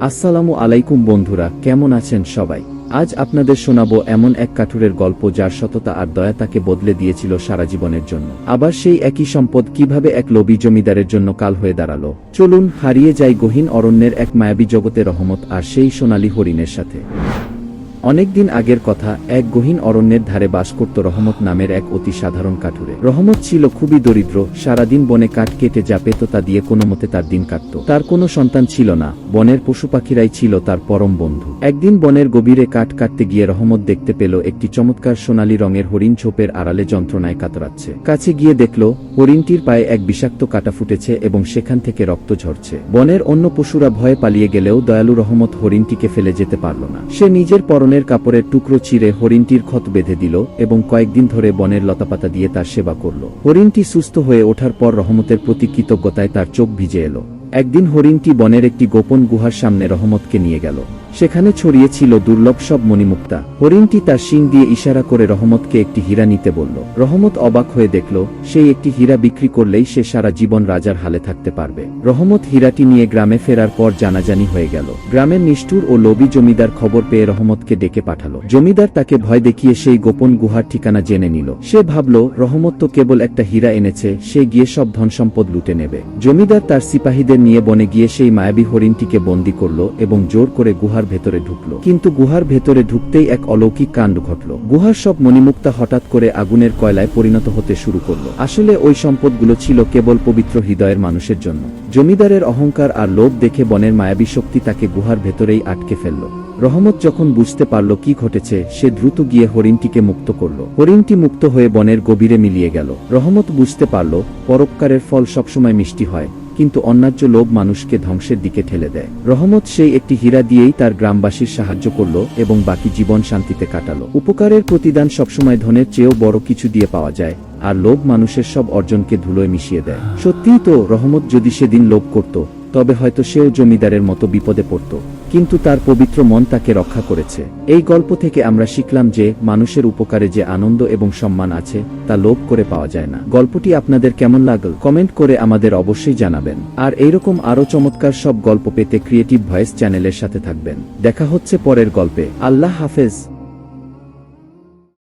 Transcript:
আসসালামু আলাইকুম বন্ধুরা, কেমন আছেন সবাই? আজ আপনাদের শোনাবো এমন এক কাঠুরের গল্প যার সততা আর দয়া তাকে বদলে দিয়েছিল সারা জীবনের জন্য। আবার সেই একই সম্পদ কিভাবে এক লোভী জমিদারের জন্য কাল হয়ে দাঁড়ালো। চলুন হারিয়ে যাই গহীন অরণ্যের এক মায়াবী জগতে রহমত আর সেই সোনালী হরিণের সাথে। অনেকদিন আগের কথা, এক গহীন অরণ্যের ধারে বাস করত রহমত নামের এক অতি সাধারণ কাঠুরে। রহমত ছিল খুবই দরিদ্র, সারাদিন বনে কাঠ কেটে যা পেত তা দিয়ে কোনো মতে তার দিন কাটত। তার কোনো সন্তান ছিল না, বনের পশু পাখিরাই ছিল তার পরম বন্ধু। একদিন বনের গভীরে কাঠ কাটতে গিয়ে রহমত দেখতে পেল একটি চমৎকার সোনালী রঙের হরিণ ঝোপের আড়ালে যন্ত্রণায় কাতরাচ্ছে। কাছে গিয়ে দেখল হরিণটির পায়ে এক বিষাক্ত কাঁটা ফুটেছে এবং সেখান থেকে রক্ত ঝরছে। বনের অন্য পশুরা ভয়ে পালিয়ে গেলেও দয়ালু রহমত হরিণটিকে ফেলে যেতে পারল না। সে নিজের পরনের কাপড়ের টুকরো চিরে হরিণটির ক্ষত বেঁধে দিল এবং কয়েকদিন ধরে বনের লতাপাতা দিয়ে তার সেবা করল। হরিণটি সুস্থ হয়ে ওঠার পর রহমতের প্রতি কৃতজ্ঞতায় তার চোখ ভিজে এলো। একদিন হরিণটি বনের একটি গোপন গুহার সামনে রহমতকে নিয়ে গেল। সেখানে ছড়িয়ে ছিল দুর্লভ সব মণিমুক্তা। হরিণটি তার শিং দিয়ে ইশারা করে রহমতকে একটি হীরা নিতে বলল। রহমত অবাক হয়ে দেখল সেই একটি হীরা বিক্রি করলেই সে সারা জীবন রাজার হালে থাকতে পারবে। রহমত হীরাটি নিয়ে গ্রামে ফেরার পর জানাজানি হয়ে গেল। গ্রামের নিষ্ঠুর ও লোভী জমিদার খবর পেয়ে রহমতকে ডেকে পাঠালো। জমিদার তাকে ভয় দেখিয়ে সেই গোপন গুহার ঠিকানা জেনে নিল। সে ভাবল রহমত তো কেবল একটা হীরা এনেছে, সে গিয়ে সব ধন সম্পদ লুটে নেবে। জমিদার তার সিপাহীদের নিয়ে বনে গিয়ে সেই মায়াবী হরিণটিকে বন্দী করল এবং জোর করে গুহার ভেতরে ঢুকলো। কিন্তু গুহার ভেতরে ঢুকতেই এক অলৌকিক কাণ্ড ঘটল। গুহার সব মণিমুক্তা হঠাৎ করে আগুনের কয়লায় পরিণত হতে শুরু করলো। আসলে ওই সম্পদগুলো ছিল কেবল পবিত্র হৃদয়ের মানুষের জন্য। জমিদারের অহংকার আর লোভ দেখে বনের মায়াবী শক্তি তাকে গুহার ভেতরেই আটকে ফেলল। রহমত যখন বুঝতে পারল কি ঘটেছে, সে দ্রুত গিয়ে হরিণটিকে মুক্ত করল। হরিণটি মুক্ত হয়ে বনের গভীরে মিলিয়ে গেল। রহমত বুঝতে পারল পরোপকারের ফল সবসময় মিষ্টি হয়, কিন্তু অন্যায্য লোভ মানুষকে ধ্বংসের দিকে ঠেলে দেয়। রহমত সেই একটি হীরা দিয়েই তার গ্রামবাসীর সাহায্য করল এবং বাকি জীবন শান্তিতে কাটালো। উপকারের প্রতিদান সবসময় ধনের চেয়েও বড় কিছু দিয়ে পাওয়া যায়, আর লোভ মানুষের সব অর্জনকে ধুলোয় মিশিয়ে দেয়। সত্যিই তো, রহমত যদি সেদিন লোভ করত তবে হয়তো সেও জমিদারের মতো বিপদে পড়ত, কিন্তু তার পবিত্র মন তাকে রক্ষা করেছে। এই গল্প থেকে আমরা শিখলাম যে মানুষের উপকারে যে আনন্দ এবং সম্মান আছে তা লোভ করে পাওয়া যায় না। গল্পটি আপনাদের কেমন লাগল কমেন্ট করে আমাদের অবশ্যই জানাবেন। আর এইরকম আরো চমৎকার সব গল্প পেতে ক্রিয়েটিভ ভয়েস চ্যানেলের সাথে থাকবেন। দেখা হচ্ছে পরের গল্পে। আল্লাহ হাফেজ।